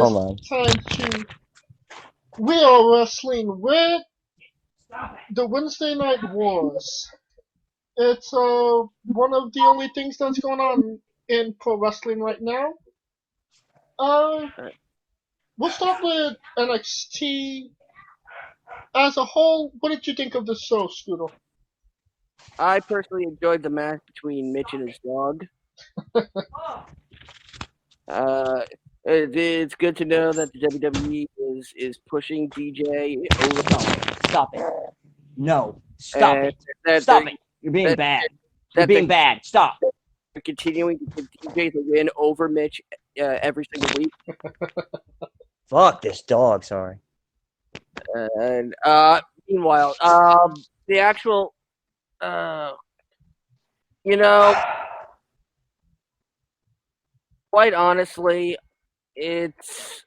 Hold on. time to We Are Wrestling with the Wednesday Night Wars. It's one of the only things that's going on in pro wrestling right now. Uh, we'll start with NXT as a whole. What did you think of the show, Scooter? I personally enjoyed the match between Mitch and his dog. It's good to know that the WWE is pushing DJ over. Stop it. No. Stop it. Stop it. You're being bad. You're being bad. Stop. They're continuing to give DJ the win over Mitch every single week. Fuck this dog, sorry. And meanwhile, the actual, quite honestly, it's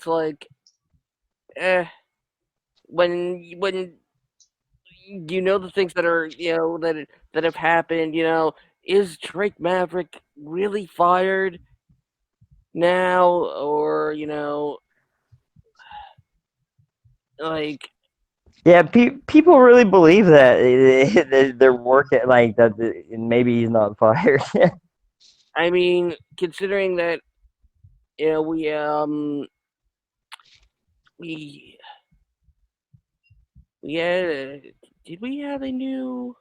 like when you know the things that are that have happened. Is Drake Maverick really fired now, or like? Yeah, people really believe that they're working like that. Maybe he's not fired. I mean, considering that we had did we have a new?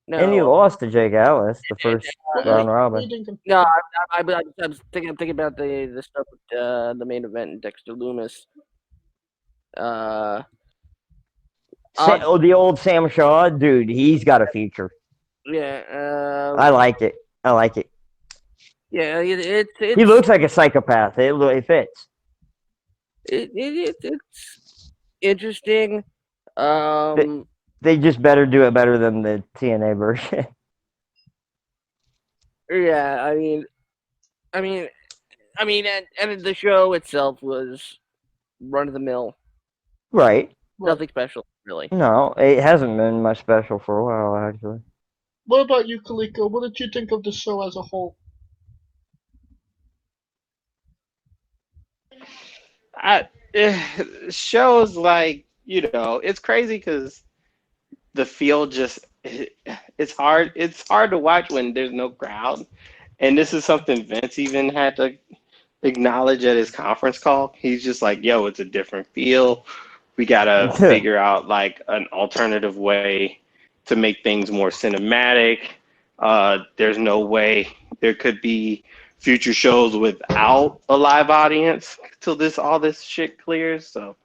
No, And you lost to Jake Atlas the first round robin. No, I'm thinking about the stuff with the main event and Dexter Lumis. The old Sam Shaw dude, he's got a future. Yeah, I like it. Yeah, it's he looks like a psychopath. It fits. It's interesting. They just better do it better than the TNA version. Yeah, I mean, and the show itself was run of the mill. Right. Nothing special, really. No, it hasn't been much special for a while, actually. What about you, Kaliko? What did you think of the show as a whole? Shows like, it's crazy because the field it's hard to watch when there's no crowd, and this is something Vince even had to acknowledge at his conference call. He's just like, yo, it's a different feel. We gotta figure out like an alternative way to make things more cinematic. There's no way there could be future shows without a live audience till all this shit clears. So,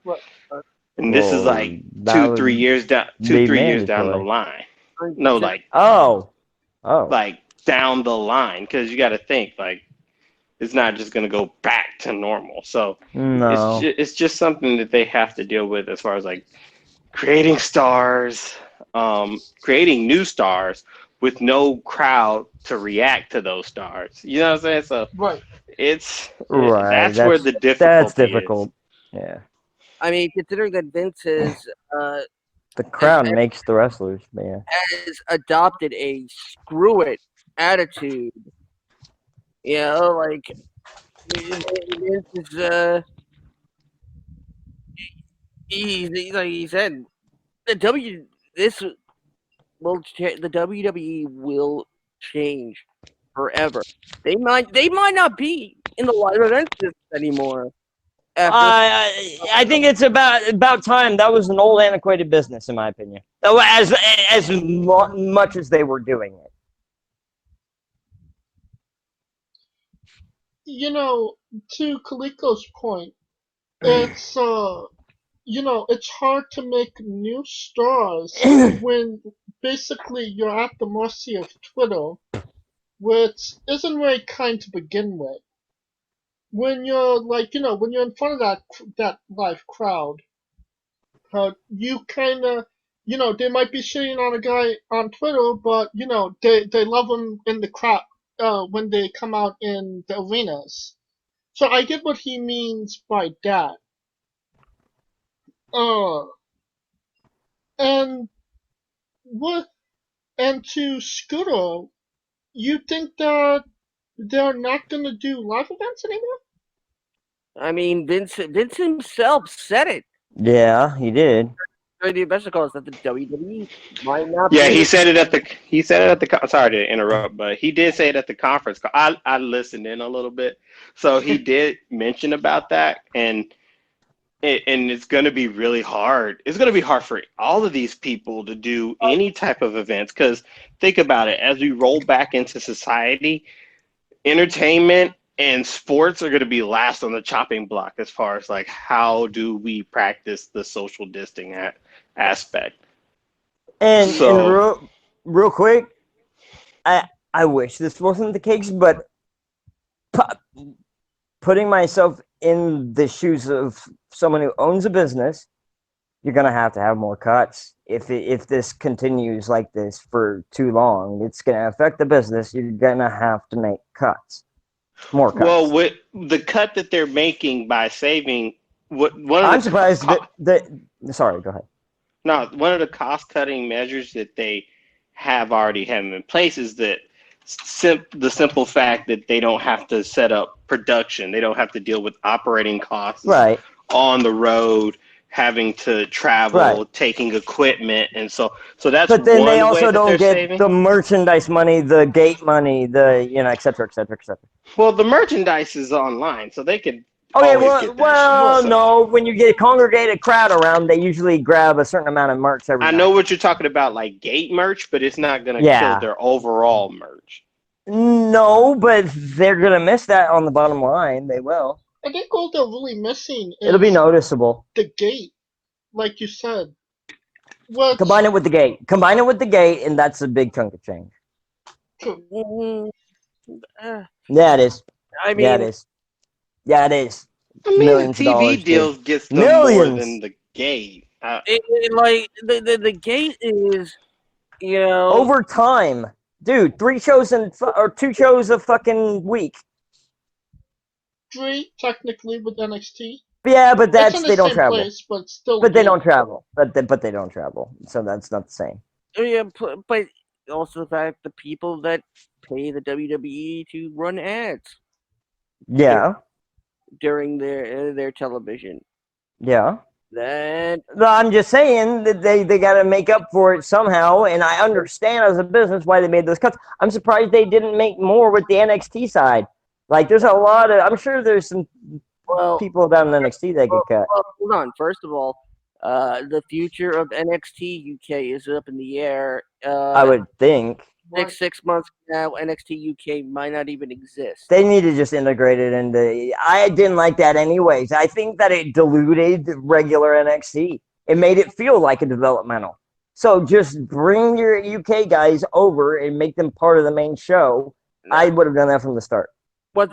and this is like 3 years down the line. No, like like down the line, because you got to think like it's not just going to go back to normal. So no. it's just something that they have to deal with as far as like creating stars, creating new stars with no crowd to react to those stars. You know what I'm saying? So that's where the difficulty that's difficult. is. Yeah. I mean, considering that Vince is the crowd makes the wrestlers, man. Has adopted a screw it attitude. Like Vince is like he said, the WWE will change forever. They might not be in the live event business anymore. I think it's about time. That was an old, antiquated business, in my opinion. As much as they were doing it. To Kaliko's point, it's it's hard to make new stars when basically you're at the mercy of Twitter, which isn't very kind to begin with. When you're when you're in front of that live crowd, you kind of, they might be shitting on a guy on Twitter, but they love him in the crowd when they come out in the arenas. So I get what he means by that. And to Scooter, You think that they're not going to do live events anymore? I mean, Vince himself said it Yeah, he did. during the investor calls that the WWE might not Yeah, be. he said it at the. Sorry to interrupt, but he did say it at the conference call. I listened in a little bit, so he did mention about that, and it's going to be really hard. It's going to be hard for all of these people to do any type of events because think about it. As we roll back into society, entertainment and sports are going to be last on the chopping block as far as like how do we practice the social distancing aspect. And So real quick, I wish this wasn't the case, but putting myself in the shoes of someone who owns a business, you're gonna have to have more cuts. If this continues like this for too long, it's gonna affect the business. You're gonna have to make cuts, more cuts. well, with the cut that they're making by saving, I'm surprised that. Sorry, go ahead. No, one of the cost cutting measures that they have already have in place is that the simple fact that they don't have to set up production, they don't have to deal with operating costs Right. on the road, having to travel, Right. taking equipment, and so that's. But then one they way also that don't they're get saving. the merchandise money, the gate money, the et cetera, et cetera, et cetera. Well, the merchandise is online, so they could Okay, always well, get that. well, So, no. When you get a congregated crowd around, they usually grab a certain amount of merch every I night. know what you're talking about, like gate merch, but it's not going to kill Yeah. their overall merch. No, but they're gonna miss that on the bottom line. They will. I think all they're really missing is It'll be noticeable. the gate, like you said. What's Combine it with the gate. Combine it with the gate, and that's a big chunk of change. Mm, Yeah, it is. I mean, Yeah, it is. Yeah, it is. I mean, Millions the of TV dollars, deals gets them Millions. more than the gate. like the gate is, you know, Over time, dude. 3 shows or 2 shows a fucking week. 3 technically with NXT. Yeah, but It's in the they don't same travel. place, but still. But they gate. don't travel. But they don't travel. So that's not the same. yeah, but also the fact the people that pay the WWE to run ads Yeah. during their television. Yeah. That No, I'm just saying that they got to make up for it somehow, and I understand as a business why they made those cuts. I'm surprised they didn't make more with the NXT side. Like, there's a lot of. I'm sure there's some people down in NXT that get cut. Well, hold on. First of all, the future of NXT UK is up in the air. I would think 6 months from now, NXT UK might not even exist. they need to just integrate it into. I didn't like that anyways. I think that it diluted regular NXT. It made it feel like a developmental. So just bring your UK guys over and make them part of the main show. No. I would have done that from the start. What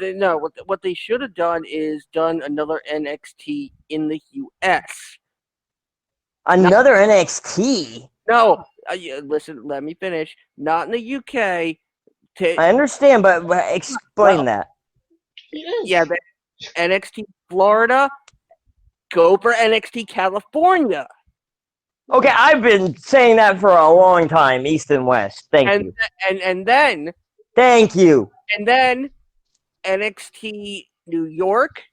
they should have done is done another NXT in the US. Another NXT? No, listen, let me finish. Not in the UK. I understand, but explain that. He is. Yeah, NXT Florida. Go for NXT California. Okay, I've been saying that for a long time, East and West. Thank you. And then Thank you. And then NXT New York.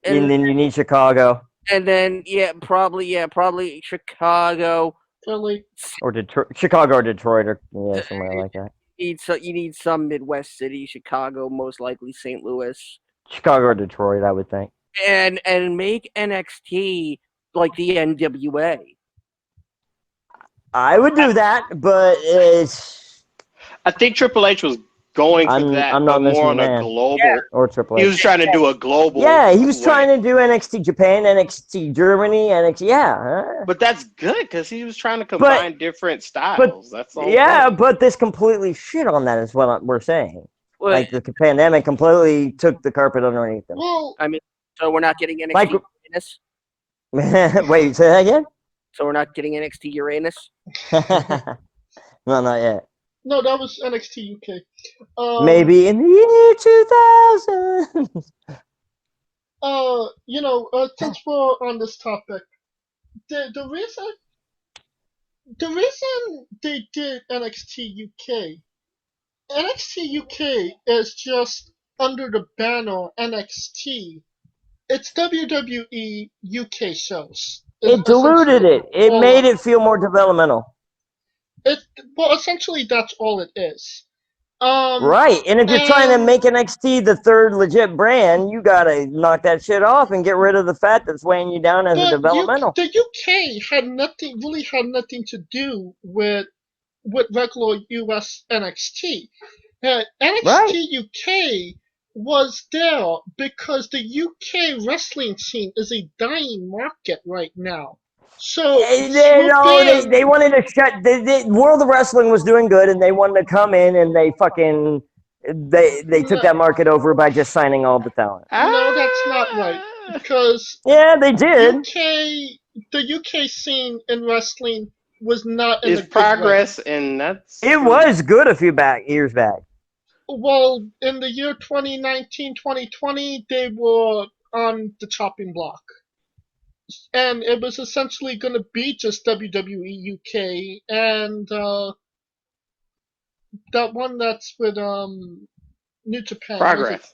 And then you need Chicago. And then probably Chicago. Philly. Or Detroit. Chicago or Detroit or somewhere like that. You need some Midwest city, Chicago, most likely St. Louis. Chicago or Detroit, I would think. And make NXT like the NWA. I would do that, but it's. I think Triple H was going for that, I'm not but more on missing a global. Or Triple H. He was trying to do a global. Yeah, he was way. trying to do NXT Japan, NXT Germany, NXT. Yeah. But that's good because he was trying to combine different styles. That's all. Yeah, but this completely shit on that is what we're saying. Well, Like the pandemic completely took the carpet underneath them. Well, I mean, so we're not getting NXT Uranus. Wait, say that again? So we're not getting NXT Uranus. No, not yet. no, that was NXT UK. Maybe in the year 2000. Since we're on this topic, the reason they did NXT UK NXT UK is just under the banner NXT. It's WWE UK shows. It diluted it. It made it feel more developmental. Well, essentially, that's all it is. Right. And if you're trying to make NXT the third legit brand, you gotta knock that shit off and get rid of the fat that's weighing you down as a developmental. The UK had nothing to do with regular US NXT. NXT UK was there because the UK wrestling scene is a dying market right now. So they wanted to shut. World of Wrestling was doing good, and they wanted to come in and they fucking they took that market over by just signing all the talent. No, that's not right. Because they did. The UK scene in wrestling was not in It's progress, and that's it was good a few years back. Well, in the year 2019, 2020, they were on the chopping block. And it was essentially going to be just WWE UK and that one that's with New Japan.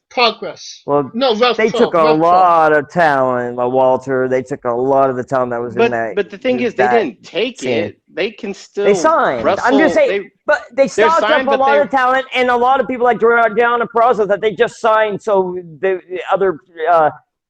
Progress. Well, no, they took a lot of talent. Like Walter, they took a lot of the talent that was in that. But the thing is, they didn't take it. They can still. They signed. Wrestle. I'm just saying, but they stocked up a lot of talent, and a lot of people like Deanna Peraza that they just signed, so the other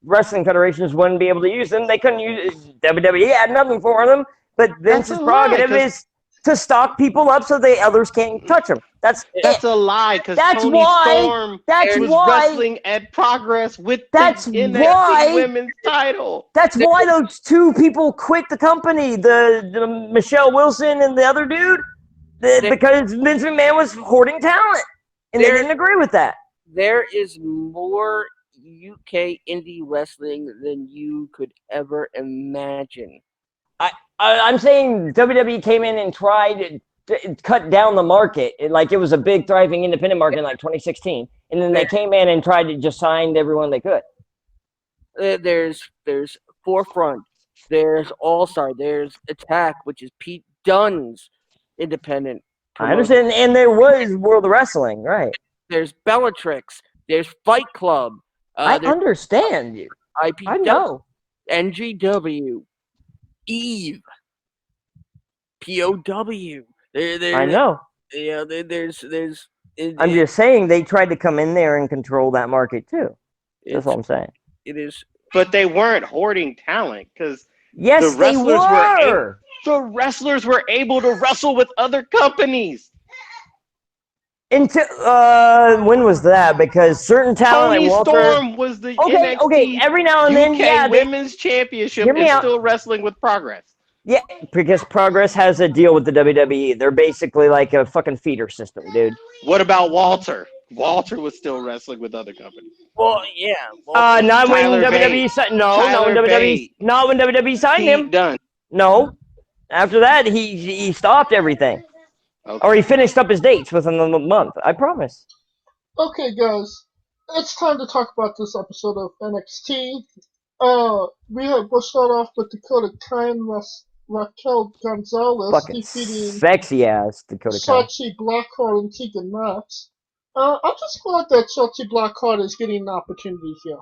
wrestling federations wouldn't be able to use them. They couldn't use WWE had nothing for them, but Vince's prerogative is to stock people up so the others can't touch them. That's a lie, because Tony Storm was wrestling at Progress with the NXT Women's title. That's why those two people quit the company, the Michelle Wilson and the other dude, because Vince McMahon was hoarding talent, and they didn't agree with that. There is more UK indie wrestling than you could ever imagine. I'm saying WWE came in and tried to cut down the market. Like it was a big thriving independent market in like 2016. And then they came in and tried to just sign everyone they could. There's Forefront. There's All-Star. There's Attack, which is Pete Dunne's independent promotion. I understand. And there was World of Wrestling, right? There's Bellatrix. There's Fight Club. I understand you. IPW, I know. NGW. Eve, POW. I know. Yeah, there's. I'm just saying they tried to come in there and control that market too. That's all I'm saying. It is, but they weren't hoarding talent because the wrestlers the wrestlers were able to wrestle with other companies. Until when was that? Because certain talent Tony like Walter Storm was the NXT every now and then, UK Women's Championship is still wrestling with Progress. Yeah, because Progress has a deal with the WWE. They're basically like a fucking feeder system, dude. What about Walter? Walter was still wrestling with other companies. Well, yeah. Not when WWE signed. Not when WWE signed him. Done. No. After that, he stopped everything. Okay. Or he finished up his dates within a month. I promise. Okay, guys, it's time to talk about this episode of NXT. We'll start off with Dakota Kai and Raquel Gonzalez fucking defeating sexy ass Dakota Kai. Shotzi Blackheart and Tegan Knox. I'm just glad that Shotzi Blackheart is getting an opportunity here.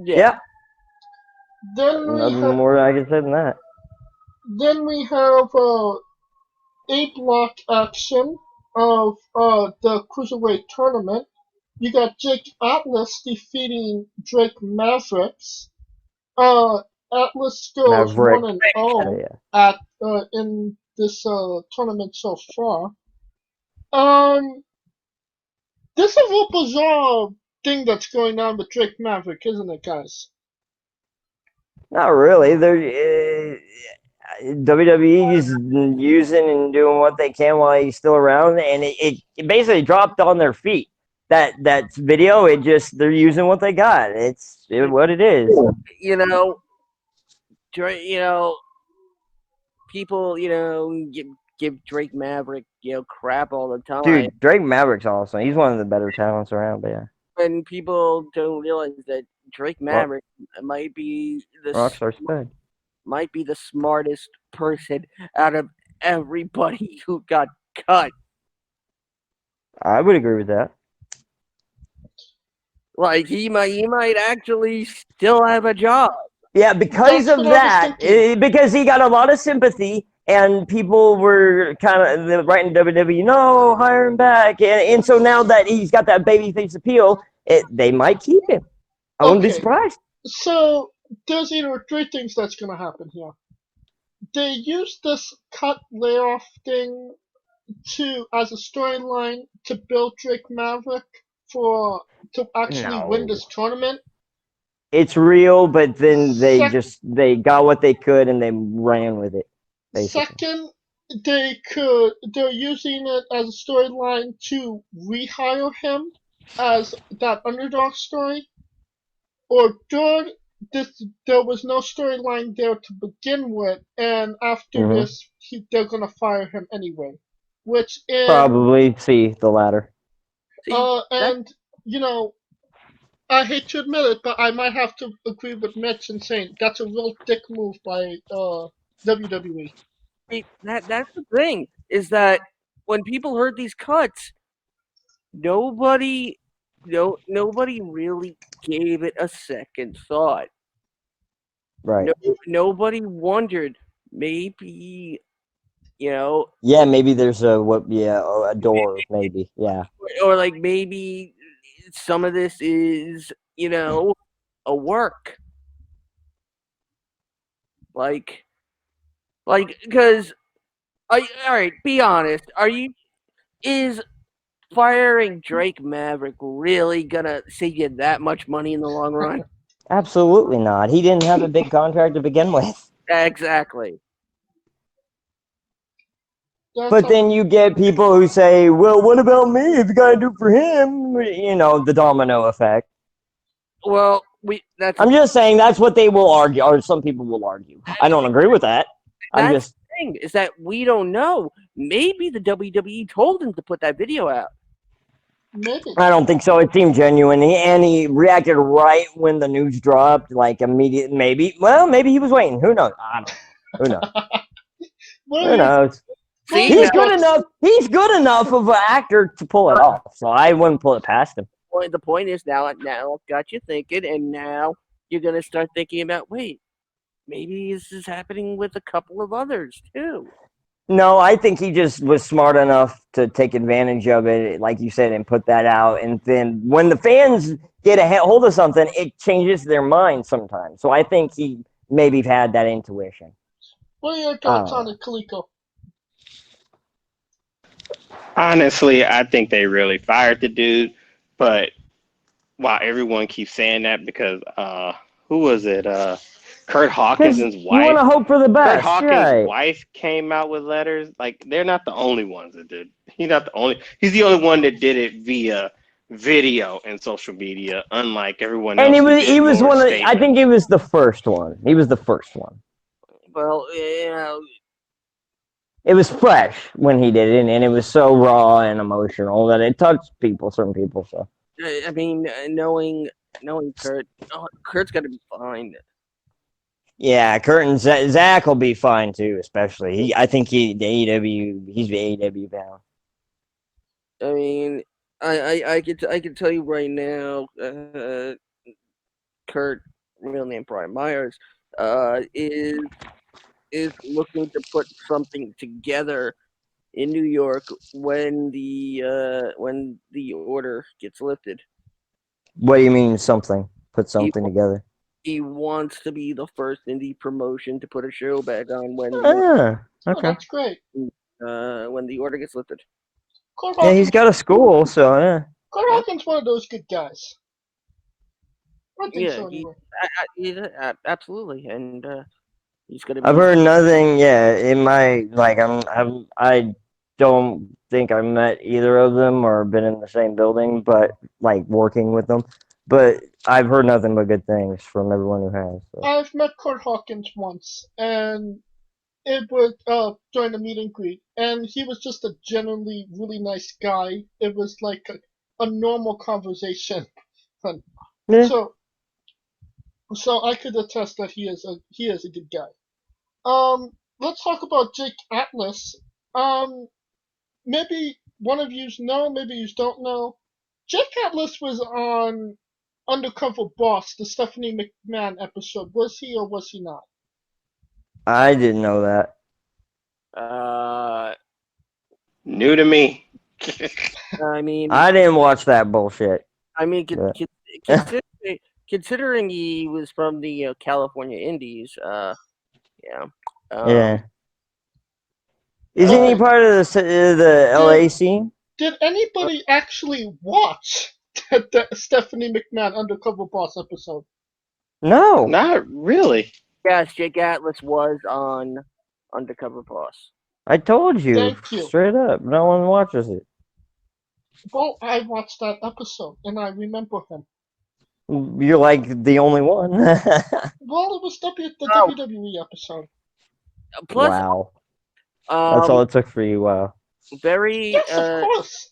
Yeah. Then nothing more I can say than that. Then we have a block action of the Cruiserweight tournament. You got Jake Atlas defeating Drake Mavericks. Atlas goes 1-0 in this tournament so far. This is a real bizarre thing that's going on with Drake Maverick, isn't it, guys? Not really. They're WWE is using and doing what they can while he's still around, and it basically dropped on their feet. That video, they're using what they got. It's what it is. People give Drake Maverick crap all the time. Dude, Drake Maverick's awesome. He's one of the better talents around. But yeah, and people don't realize that Drake Maverick might be the smartest person out of everybody who got cut. I would agree with that. Like he might actually still have a job. Yeah, because That's of what I was that, thinking. because he got a lot of sympathy, and people were kind of writing WWE, no, hire him back, and so now that he's got that babyface appeal, they might keep him. I wouldn't be Okay, surprised. so there's either three things that's gonna happen here. They use this cut layoff thing to as a storyline to build Drake Maverick for to actually win No, this tournament. it's real, but then Sec- they got what they could and they ran with it, basically. Second, they're using it as a storyline to rehire him as that underdog story. Or third, there was no storyline there to begin with, and after Hmm. this, they're gonna fire him anyway. Which in Probably see the latter. See, that and you know, I hate to admit it, but I might have to agree with Mitch in saying that's a real dick move by WWE. that's the thing is that when people heard these cuts, nobody nobody really gave it a second thought. Right. No, nobody wondered maybe you know Yeah, maybe there's a door, maybe. Yeah. or like maybe some of this is a work like because all right, be honest, is firing Drake Maverick really gonna save you that much money in the long run? Absolutely not. He didn't have a big contract to begin with. Exactly. That's But how. then you get people who say, well, what about me? If you got to do for him, the domino effect. Well, I'm just saying that's what they will argue, or some people will argue. I don't agree with that. I'm that's just, the thing is that we don't know. Maybe the WWE told him to put that video out. Maybe. I don't think so. It seemed genuine. He reacted right when the news dropped, like immediate. Maybe, well, maybe he was waiting. Who knows? I don't know. Who knows? What are Who your knows? what are See, your He's now good thoughts? enough. He's good enough of an actor to pull it off. So I wouldn't pull it past him. the point is now I've got you thinking, and now you're gonna start thinking about wait, maybe this is happening with a couple of others too. No, I think he just was smart enough to take advantage of it, like you said, and put that out. And then when the fans get a hold of something, it changes their mind sometimes. So I think he maybe had that intuition. What are your I thoughts don't on know. it, Kaliko? Honestly, I think they really fired the dude, but while everyone keeps saying that because who was it? Kurt Because Hawkins's you want to wife. hope for the Kurt best, Hawkins' right? wife came out with letters. Like they're not the only ones that did. He's not the only. He's the only one that did it via video and social media, unlike everyone And else who he did was more one of I statements. think he was the first one. He was the first one. Well, It was fresh when he did it, and it was so raw and emotional that it touched people, certain people. So I mean, knowing Kurt, Kurt's got to be fine. yeah, Curtin Zach will be fine too, especially I think the AEW he's the AEW bound. I mean, I could tell you right now, Kurt, real name Brian Myers, is looking to put something together in New York when the order gets lifted. What do you mean something? Put He something together. he wants to be the first indie promotion to put a show back on Ah, Oh, okay. that's great. when the order gets lifted. Kurt Yeah, he's Hawkins, got a school, so yeah. Kurt Yep. Hawkins, one of those good guys. I think Yeah, so anyway. absolutely, and he's gonna I've be. heard nothing. Yeah, in my like, I don't think I met either of them or been in the same building, but like working with them. But I've heard nothing but good things from everyone who has. So. I've met Kurt Hawkins once, and it was during the meet and greet, and he was just a genuinely really nice guy. It was like a normal conversation. Yeah. So so I could attest that he is a good guy. Let's talk about Jake Atlas. Um, maybe one of you know, maybe you don't know. Jake Atlas was on Undercover Boss, the Stephanie McMahon episode. Was he or was he not? I didn't know that. New to me. I mean, I didn't watch that bullshit. I mean, But- considering he was from the California Indies, yeah. Yeah. Isn't he Uh, part of the LA scene? Did anybody actually watch the Stephanie McMahon Undercover Boss episode? No. Not really. Yes, Jake Atlas was on Undercover Boss. I told you. Thank you. Straight up. No one watches it. Well, I watched that episode and I remember him. You're like the only one. Well, it was the Oh. WWE episode. Plus, wow. That's all it took for you. Wow. very Yes, of course.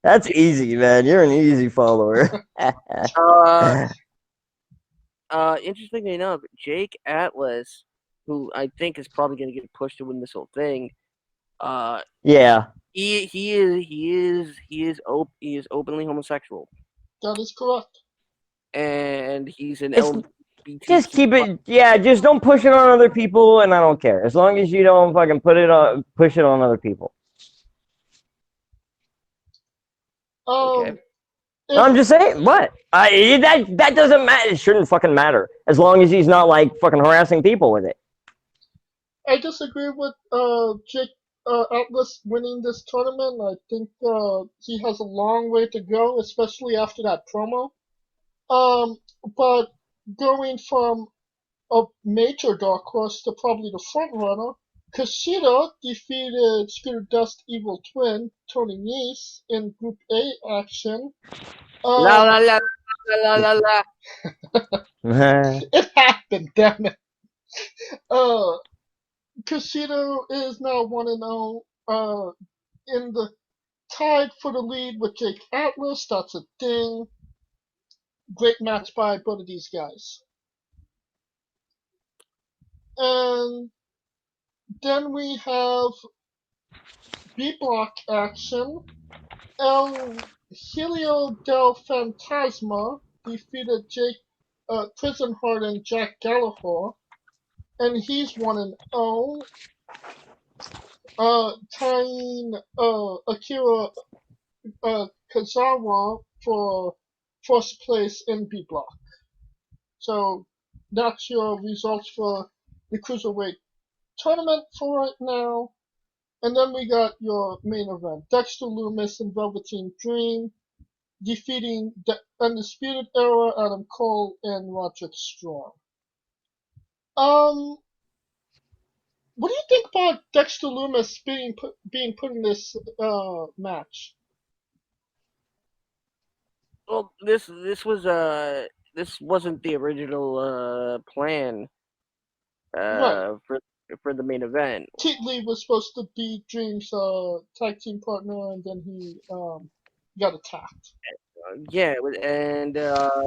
That's easy, man. You're an easy follower. interestingly enough, Jake Atlas, who I think is probably going to get pushed to win this whole thing, yeah. he is openly homosexual, That is correct. and he's an It's- LGBT. Just keep it. Yeah. Just don't push it on other people, and I don't care as long as you don't fucking push it on other people. Okay. If- I'm just saying. What? That doesn't matter. It shouldn't fucking matter as long as he's not like fucking harassing people with it. I disagree with Jake Atlas winning this tournament. I think he has a long way to go, especially after that promo. But going from a major dark horse to probably the front runner, Kushida defeated Scooter Dust Evil Twin Tony Nese in Group A action. La la la la la la la. It happened, damn it. Kushida is now 1-0 in the tied for the lead with Jake Atlas. That's a ding. Great match by both of these guys. And then we have B block action. El Helio del Fantasma defeated Prison Heart and Jack Gallagher, and he's 1-0. Tying Akira Kazawa for first place in B block. So that's your results for the Cruiserweight tournament for right now. And then we got your main event. Dexter Lumis and Velveteen Dream defeating the Undisputed Era, Adam Cole, and Roderick Strong. What do you think about Dexter Lumis being put in this match? Well, this wasn't the original plan Right. for the main event. Keith Lee was supposed to be Dream's tag team partner, and then he got attacked. Yeah, and I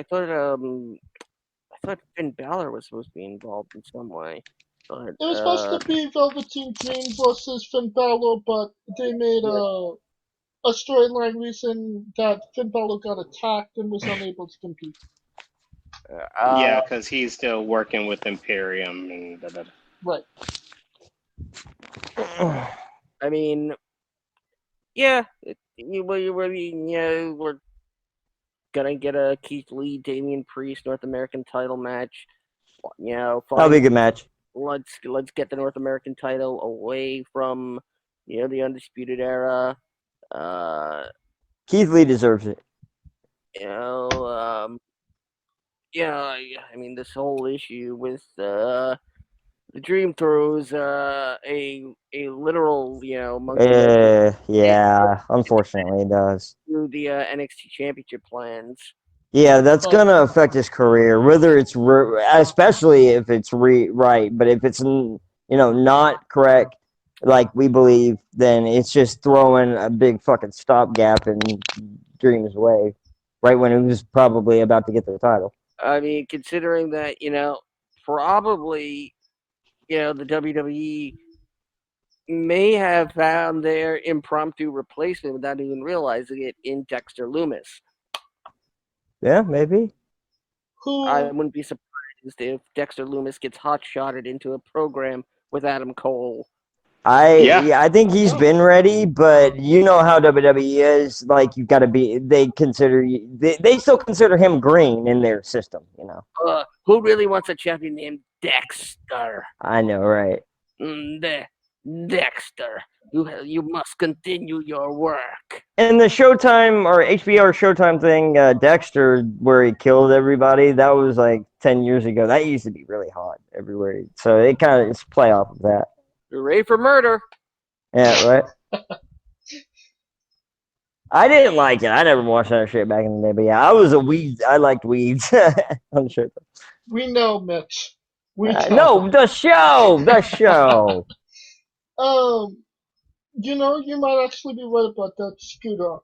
thought Finn Balor was supposed to be involved in some way. But, It was supposed to be Velveteen Dream versus Finn Balor, but they made a storyline reason that Finn Balor got attacked and was unable to compete. Yeah, because he's still working with Imperium and da, da, da. Right. I mean, yeah, we're gonna get a Keith Lee, Damian Priest North American title match. You know, That'll be a good match. let's get the North American title away from the Undisputed Era. Keith Lee deserves it. I mean, this whole issue with the Dream throws a literal monkey Yeah, unfortunately it does. through the NXT Championship plans. Yeah, that's gonna affect his career, whether it's especially if it's right. But if it's not correct, like we believe, then it's just throwing a big fucking stopgap in Dream's way, right when he was probably about to get the title. I mean, considering that probably the WWE may have found their impromptu replacement without even realizing it in Dexter Lumis. Yeah, maybe. I Who wouldn't be surprised if Dexter Lumis gets hot-shotted into a program with Adam Cole. Yeah. I think he's been ready, but you know how WWE is. Like, you got to be. They still consider him green in their system. Who really wants a champion named Dexter? I know, right? Dexter, you must continue your work. And the Showtime or HBO or Showtime thing, Dexter, where he killed everybody, that was like 10 years ago. That used to be really hot everywhere. So it kind of is play off of that. You're ready for murder. Yeah, right. I didn't like it. I never watched that shit back in the day. But yeah, I was a weed. I liked weeds on the show. we know, Mitch. We know. No, the show. The show. You might actually be right about that, Scooter.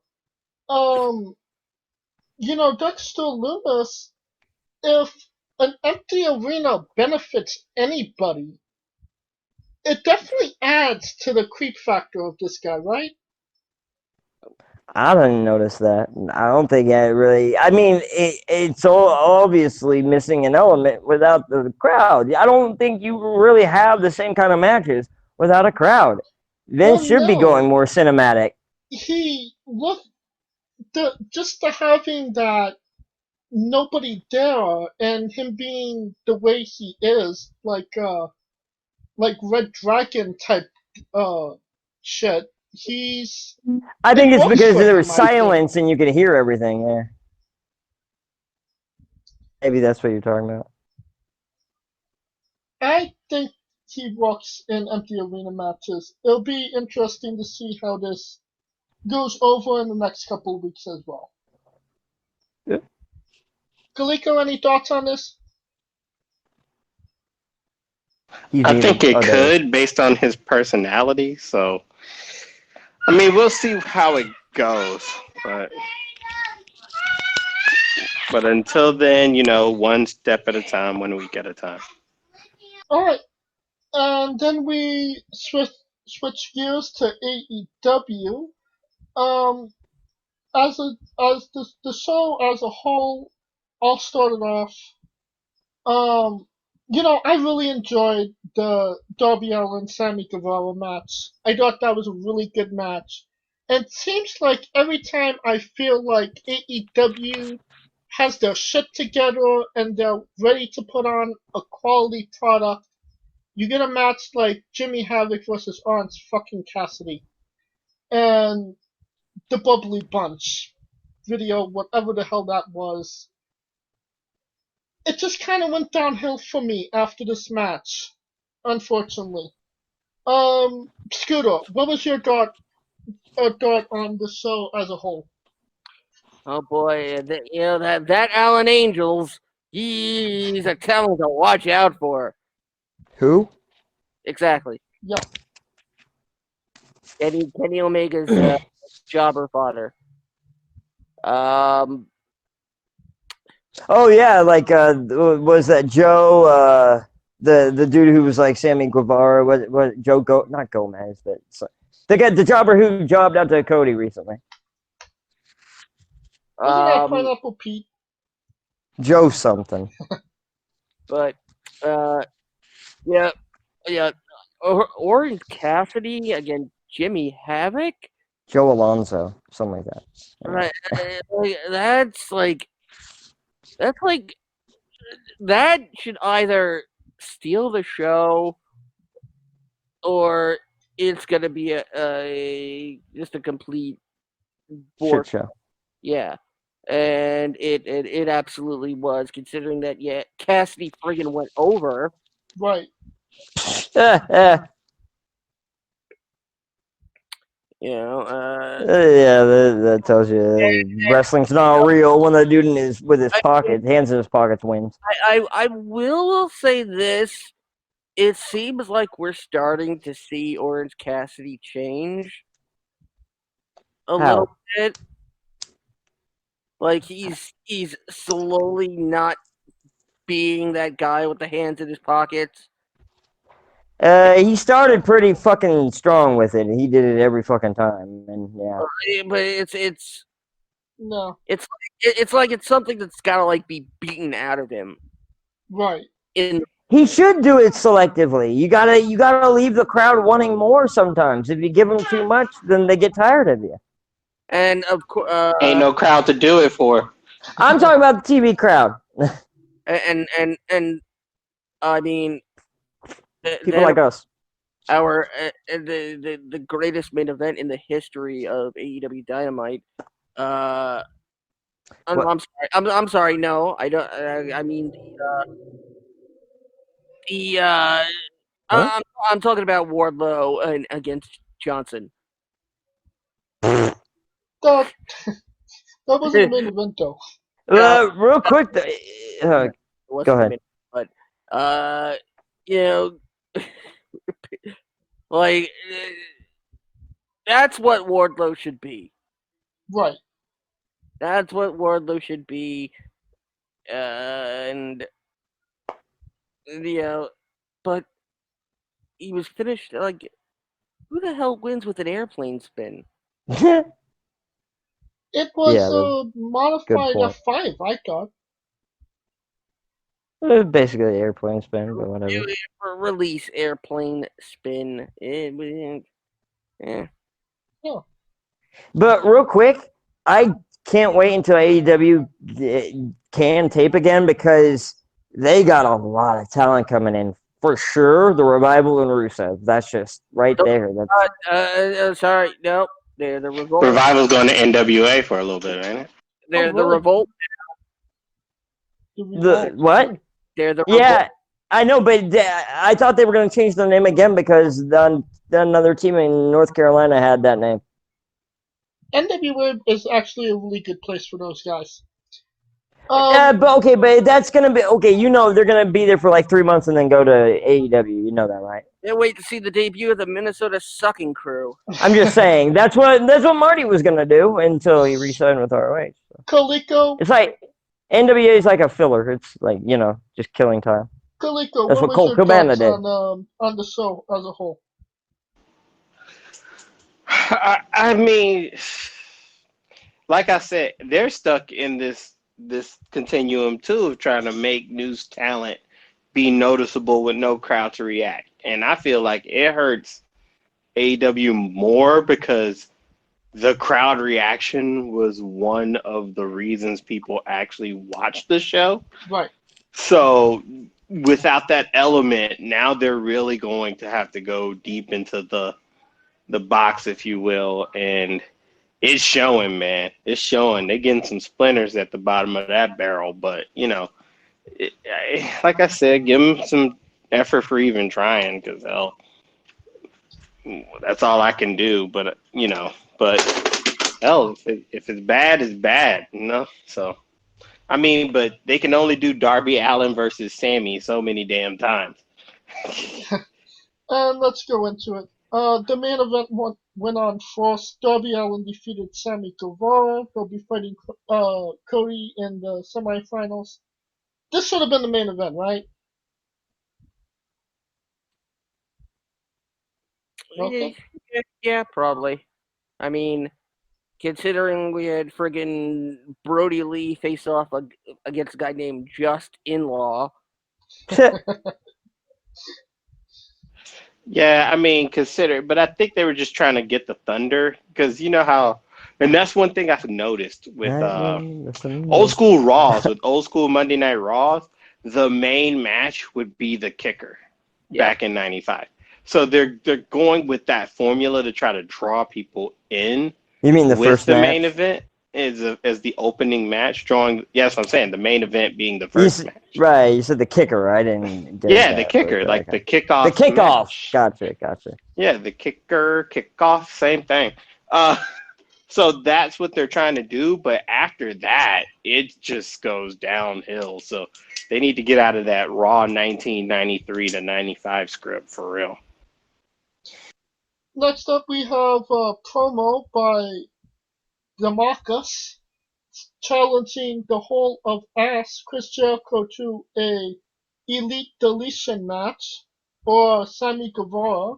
Dexter Loomis, if an empty arena benefits anybody, it definitely adds to the creep factor of this guy, right? I didn't notice that. I don't think it really. I mean, it's all obviously missing an element without the crowd. I don't think you really have the same kind of matches without a crowd. Vince should be going more cinematic. He looked just the having that nobody there and him being the way he is, like Red Dragon type shit. I think it's because there was him, I think. silence and you could hear everything. Yeah. Maybe that's what you're talking about. I think he works in empty arena matches. It'll be interesting to see how this goes over in the next couple of weeks as well. Yeah. Kaliko, any thoughts on this? I think it could, based on his personality. So, I mean, we'll see how it goes. But until then, one step at a time, 1 week at a time. All right, and then we switch gears to AEW. As the show as a whole all started off. I really enjoyed the Darby Allin Sammy Guevara match. I thought that was a really good match. And it seems like every time I feel like AEW has their shit together and they're ready to put on a quality product, you get a match like Jimmy Havoc versus Orange fucking Cassidy. And the Bubbly Bunch video, whatever the hell that was. It just kind of went downhill for me after this match, unfortunately. Scooter, what was your thought on the show as a whole? Oh boy, that Alan Angels, he's a talent to watch out for. Who? Exactly. Yep. Kenny Omega's jobber fodder. Oh yeah, like was that Joe? The dude who was like Sammy Guevara? Was Joe not Gomez? But the jobber who jobbed out to Cody recently. Wasn't that Pineapple Pete? Joe something. But yeah. Orange Cassidy against Jimmy Havoc. Joe Alonzo, something like that. Right, that's like that should either steal the show or it's gonna be just a complete shit show. Yeah, and it absolutely was, considering that Cassidy friggin' went over. Right. Yeah, that tells you wrestling's not real when the dude with his hands in his pockets wins. I will say this: it seems like we're starting to see Orange Cassidy change a little bit. Like he's slowly not being that guy with the hands in his pockets. He started pretty fucking strong with it. He did it every fucking time, and yeah. But it's No, it's like it's something that's gotta like be beaten out of him. right. In He should do it selectively. You gotta leave the crowd wanting more sometimes. If you give them too much, then they get tired of you. and of course, Ain't no crowd to do it for. I'm talking about the TV crowd. and I mean, People then like us. our the greatest main event in the history of AEW Dynamite. What? I'm sorry. I'm sorry. No, I don't. I mean the Huh? I'm talking about Wardlow and against Johnson. That that wasn't the main event though. Real quick, What's go the ahead. minute? But you know, like that's what Wardlow should be. Right. That's what Wardlow should be, and but he was finished. Like, who the hell wins with an airplane spin? It was Yeah, a good modified point. F5, I thought. Basically airplane spin, but whatever. Release airplane spin. Yeah. But real quick, I can't wait until AEW can tape again because they got a lot of talent coming in. For sure, the Revival and Rusev. That's just right there. That's Sorry, no. They're the revolt. Revival's going to NWA for a little bit, ain't it? They're Oh, the really? revolt. The the Revolt. what? They're the Yeah, revolt. I know, but I thought they were going to change their name again because another team in North Carolina had that name. NWA is actually a really good place for those guys. But that's gonna be okay. You know they're gonna be there for like 3 months and then go to AEW. You know that, right? They wait to see the debut of the Minnesota Sucking Crew. I'm just saying that's what Marty was gonna do until he re-signed with ROH. So. Kaliko, It's like NWA is like a filler. It's like just killing time. Kaliko, That's what what was Colt your Cabana thoughts did. on the show as a whole? I mean, like I said, they're stuck in this continuum too of trying to make news talent be noticeable with no crowd to react. And I feel like it hurts AEW more because the crowd reaction was one of the reasons people actually watched the show. Right. So without that element, now they're really going to have to go deep into the box, if you will, and it's showing, man. It's showing. They're getting some splinters at the bottom of that barrel, but like I said, give them some effort for even trying, because hell, that's all I can do. But hell, if it's bad, it's bad, So I mean, but they can only do Darby Allin versus Sammy so many damn times. And let's go into it. The main event went on first. Darby Allin defeated Sammy Guevara. They'll be fighting Cody in the semifinals. This should have been the main event, right? Okay. Yeah, probably. I mean, considering we had friggin' Brody Lee face off against a guy named Just In-Law. Yeah, I mean, but I think they were just trying to get the thunder, because you know how, and that's one thing I've noticed with old school Raws, with old school Monday Night Raws, the main match would be the kicker back in '95. So they're going with that formula to try to draw people in. You mean the with first the match? main event as the opening match, drawing. Yes, I'm saying the main event being the first match. Right, you said the kicker. I didn't get Yeah, that, the kicker, like okay. the kickoff. The kickoff. Match. Gotcha. Yeah, the kicker, kickoff, same thing. So that's what they're trying to do, but after that, it just goes downhill. So they need to get out of that Raw 1993 to 95 script for real. Next up, we have a promo by Demarcus challenging the whole of Ass Chris Jericho to a Elite Deletion match. or Sammy Guevara.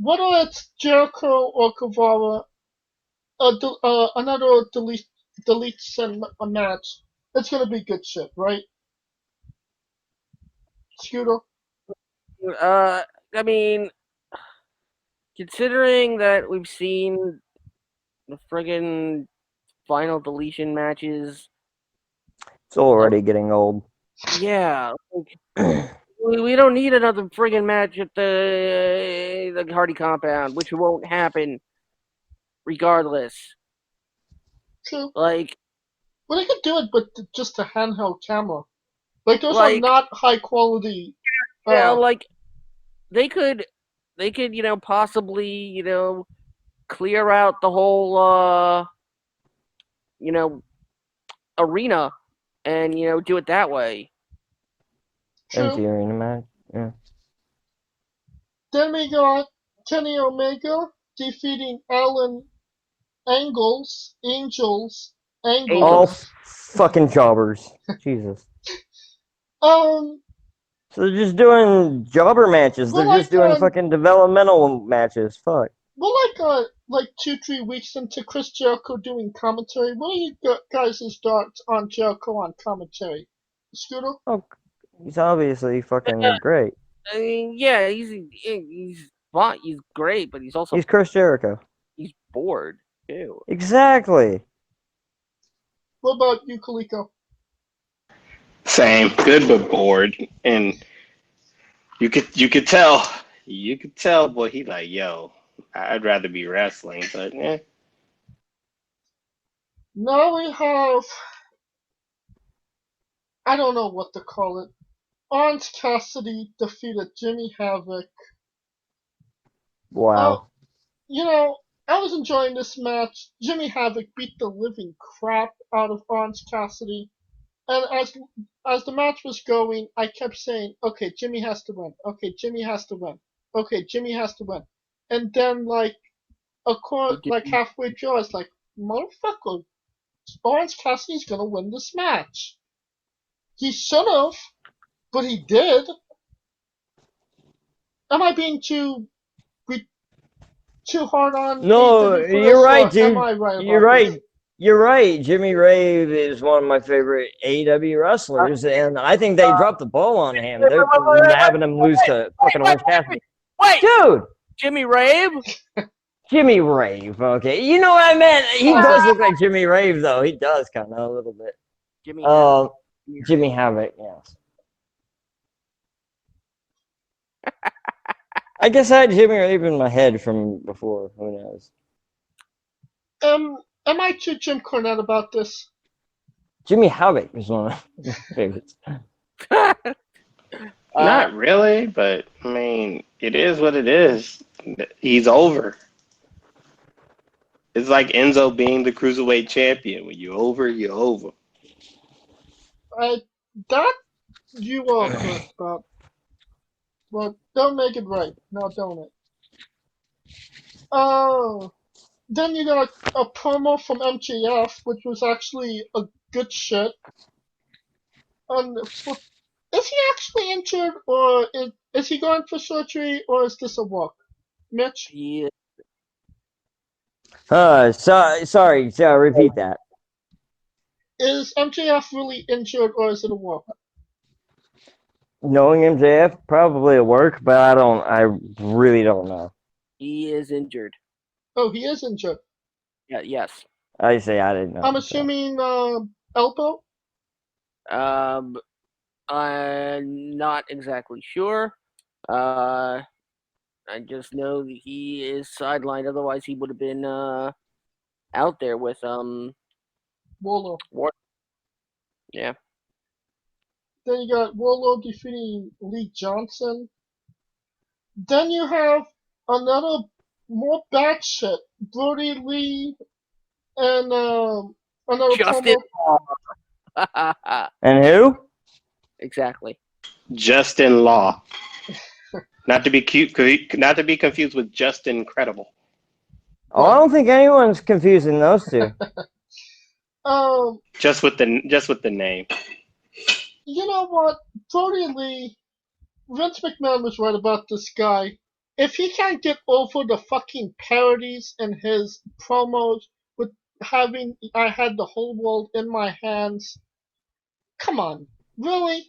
Whether it's Jericho or Guevara, another deletes a match, it's gonna be good shit, right? Scooter? I mean, considering that we've seen the friggin' final deletion matches, It's already getting old. yeah, like, we don't need another friggin' match at the Hardy compound, which won't happen regardless. True. Like, Well, they could do it, but just a handheld camera. Like those are Like- not high quality. like they could, possibly, clear out the whole, arena and do it that way. Empty True. arena match. Yeah. Then we got Kenny Omega defeating Alan Angles. All fucking jobbers. Jesus. So they're just doing jobber matches. Well, They're just doing like, fucking developmental matches. Fuck. Well, like 2-3 weeks into Chris Jericho doing commentary, what are you guys' thoughts on Jericho on commentary? Scooter? Oh, he's obviously fucking great. I mean, yeah, he's fine, he's great, but he's also He's Chris Jericho. he's bored too. Exactly. What about you, Kaliko? Same, good but bored, and you could tell, boy, he like, yo, I'd rather be wrestling, but yeah. Now we have, I don't know what to call it. Orange Cassidy defeated Jimmy Havoc. Wow. I was enjoying this match. Jimmy Havoc beat the living crap out of Orange Cassidy. And as the match was going, I kept saying, okay, Jimmy has to win. Okay, Jimmy has to win. Okay, Jimmy has to win. And then, like halfway through, I was like, motherfucker, Orange Cassidy's gonna win this match. He should have, but he did. Am I being too hard on? No, AEW for you're this, right, or dude. Am I right? You're about right. this? You're right. Jimmy Rave is one of my favorite AEW wrestlers, and I think they dropped the ball on him. They're having him lose to fucking Orange Cassidy. Wait, Dude! Jimmy Rave? Jimmy Rave, okay. You know what I meant? He does look like Jimmy Rave, though. He does, kind of, a little bit. Jimmy Havoc, yes. I guess I had Jimmy Rave in my head from before. Who knows? Am I too Jim Cornette about this? Jimmy Havoc is one of my favorites. Not really, but I mean, it is what it is. He's over. It's like Enzo being the cruiserweight champion. When you're over, you're over. That you are correct about. But don't make it right. No, don't it? Oh. Then you got a promo from MJF, which was actually a good shit. Is he actually injured, or is he going for surgery, or is this a walk? Mitch? Yeah. Sorry, repeat that. Is MJF really injured, or is it a walk? Knowing MJF, probably at work, but I really don't know. He is injured. Oh, he is injured. Yeah, yes. I didn't know. I'm assuming elbow? I'm not exactly sure. I just know that he is sidelined. Otherwise, he would have been out there with Wolo. Yeah. Then you got Wolo defeating Lee Johnson. Then you have another more bad shit. Brody Lee and another Justin promo. And who? Exactly. Justin Law. Not to be confused with Justin Credible. Oh, I don't think anyone's confusing those two. Just with the name. You know what? Brody Lee Vince McMahon was right about this guy. If he can't get over the fucking parodies in his promos with having I had the whole world in my hands, come on, really?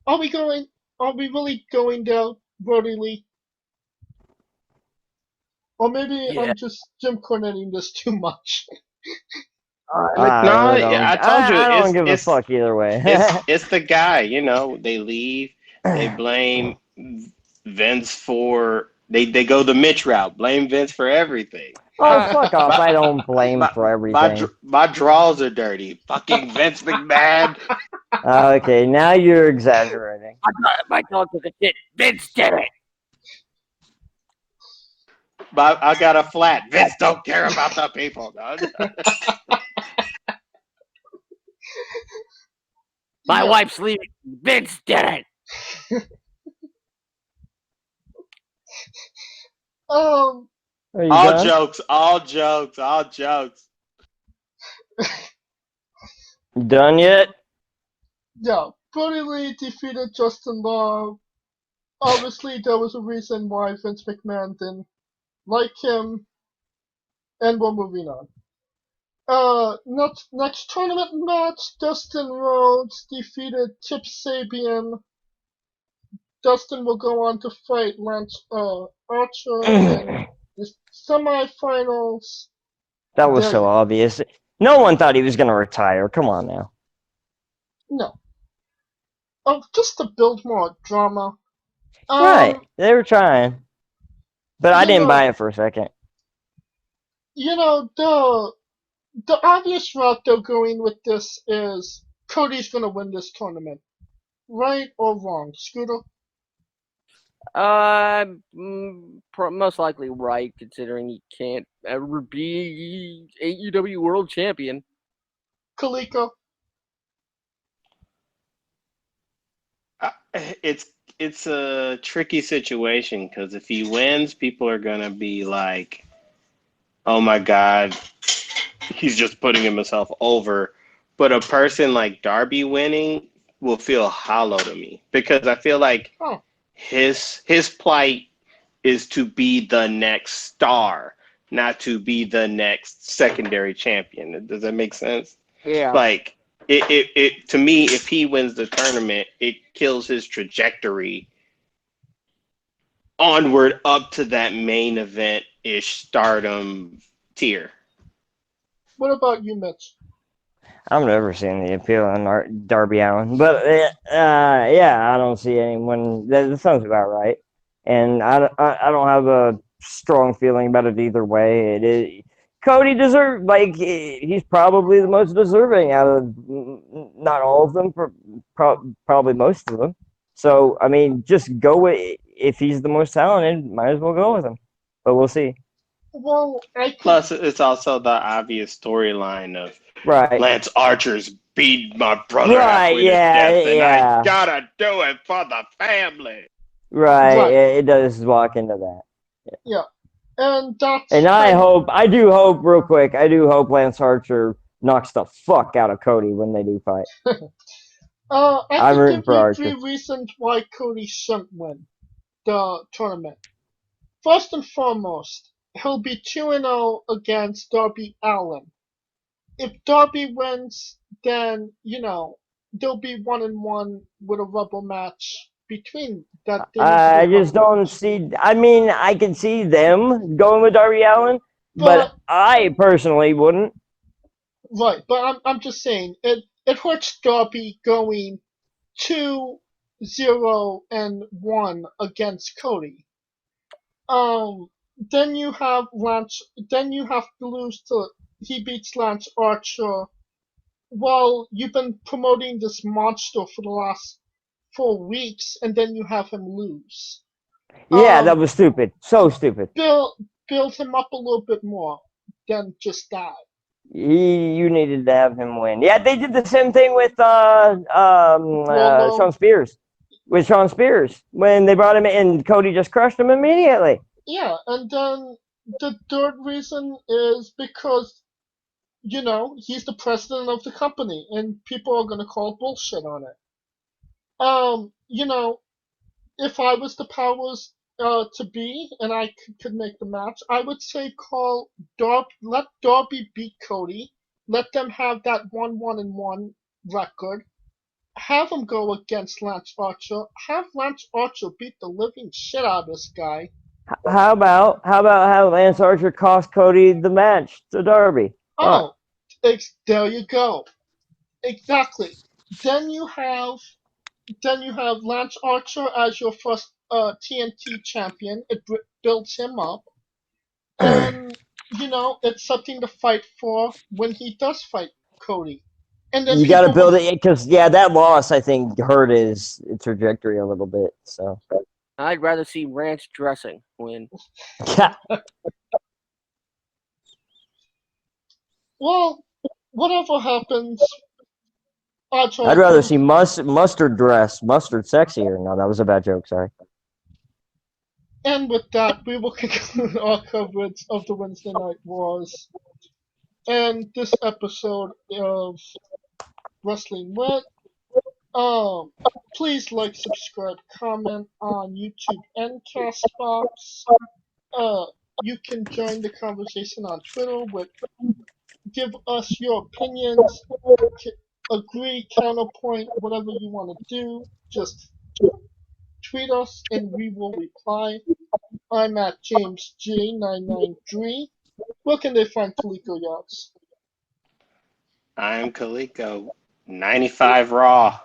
Are we going? Are we really going there, Brody Lee? Or maybe Yeah. I'm just Jim Cornetting this too much. I No, really don't. I told you I don't it's give a it's fuck either way. it's the guy. They leave. They blame Vince for they go the Mitch route. Blame Vince for everything. Oh, fuck off. My I don't blame for everything. my draws are dirty. Fucking Vince McMahon. Okay, now you're exaggerating. My dog took a shit. Vince did it. I got a flat. Vince don't care about the people. No. My Yeah. wife's leaving. Vince did it. Um, Are you All done? jokes. All jokes. All jokes. Done yet? yeah, Brody Lee defeated Justin Law. Obviously, there was a reason why Vince McMahon didn't like him, and we're moving on. Next tournament match, Dustin Rhodes defeated Chip Sabian. Dustin will go on to fight Lance Archer in the semifinals. That was There so you go. obvious. No one thought he was going to retire. Come on now. No. Oh, just to build more drama. Right. They were trying. But I You didn't know, buy it for a second. the obvious route they're going with this is Cody's gonna win this tournament. Right or wrong, Scooter? Most likely right, considering he can't ever be AEW World Champion. Kaliko? It's a tricky situation because if he wins, people are gonna be like, "Oh my God, he's just putting himself over." But a person like Darby winning will feel hollow to me because I feel like Oh, his plight is to be the next star, not to be the next secondary champion. Does that make sense? Yeah. Like it to me, if he wins the tournament, it kills his trajectory onward up to that main event ish stardom tier. what about you, Mitch? I've never seen the appeal in Darby Allin. But, yeah, I don't see anyone. That sounds about right. And I don't have a strong feeling about it either way. It is. Cody deserves, like, he's probably the most deserving out of not all of them, probably most of them. So, I mean, just go with, if he's the most talented, might as well go with him. But we'll see. Well, I could, Plus, it's also the obvious storyline of Right. Lance Archer's beat my brother Right, halfway yeah, to death, and yeah. I gotta do it for the family. Right, Right. it does walk into that. yeah. And that's And I kind do hope, real quick, I do hope Lance Archer knocks the fuck out of Cody when they do fight. I I'm can rooting give for you Archer. 3 reasons why Cody shouldn't win the tournament. First and foremost, he'll be 2-0 against Darby Allin. If Darby wins, then, there'll be 1-1 with a rubber match between that. I just don't see. I mean, I can see them going with Darby Allin, but I personally wouldn't. Right, but I'm just saying it hurts Darby going 2-0-1 against Cody. Then you have Lance. Then you have to lose to he beats Lance Archer. Well, you've been promoting this monster for the last 4 weeks, and then you have him lose. Yeah, that was stupid. So stupid. Build him up a little bit more than just that. You needed to have him win. Yeah, they did the same thing with Wardlow. Sean Spears. With Sean Spears when they brought him in, Cody just crushed him immediately. Yeah, and then the third reason is because he's the president of the company, and people are gonna call bullshit on it. You know, if I was the powers to be and I could make the match, I would say let Darby beat Cody, let them have that 1-1-1 record, have him go against Lance Archer, have Lance Archer beat the living shit out of this guy. How about have Lance Archer cost Cody the match to Darby? Fuck. Oh, there you go. Exactly. Then you have Lance Archer as your first TNT champion. It builds him up, and it's something to fight for when he does fight Cody. And then You got to people build will. it because that loss I think hurt his trajectory a little bit. So I'd rather see ranch dressing win. Well, whatever happens, odds are I'd rather Cody. see mustard sexier. No, that was a bad joke. Sorry. And with that, we will conclude our coverage of the Wednesday Night Wars and this episode of Wrestling Wit. Um, Please like, subscribe, comment on YouTube and Castbox. You can join the conversation on Twitter with give us your opinions, agree, counterpoint, whatever you want to do. Just tweet us and we will reply. I'm at JamesG993. Where can they find Kaliko Yachts? I'm Kaliko. 95 Raw.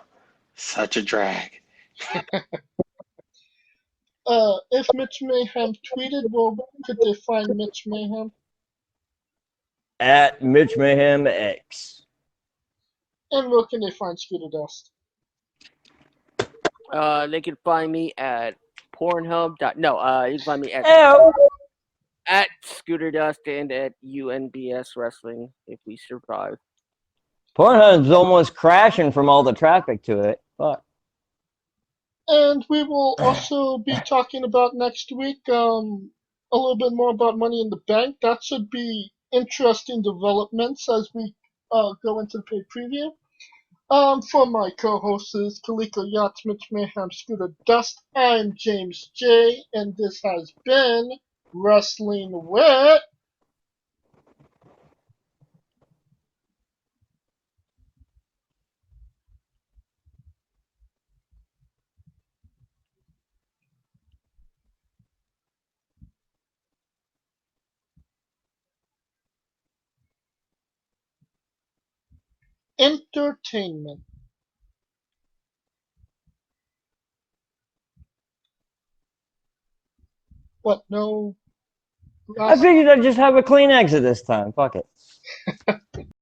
Such a drag. If Mitch Mayhem tweeted, well, could they find Mitch Mayhem? At Mitch Mayhem X. And where can they find Scooter Dust? They can find me at Pornhub. No, you can find me Ew. at Scooter Dust and at UNBS Wrestling if we survive. Pornhub's almost crashing from all the traffic to it. Fuck. And we will also be talking about next week a little bit more about Money in the Bank. That should be interesting developments as we go into the paid preview. For my co-hosts, Kaliko Yachts, Mitch Mayhem, Scooter Dust, I'm James J, and this has been Wrestling Wit. Entertainment. What? No. I figured I'd just have a clean exit this time. Fuck it.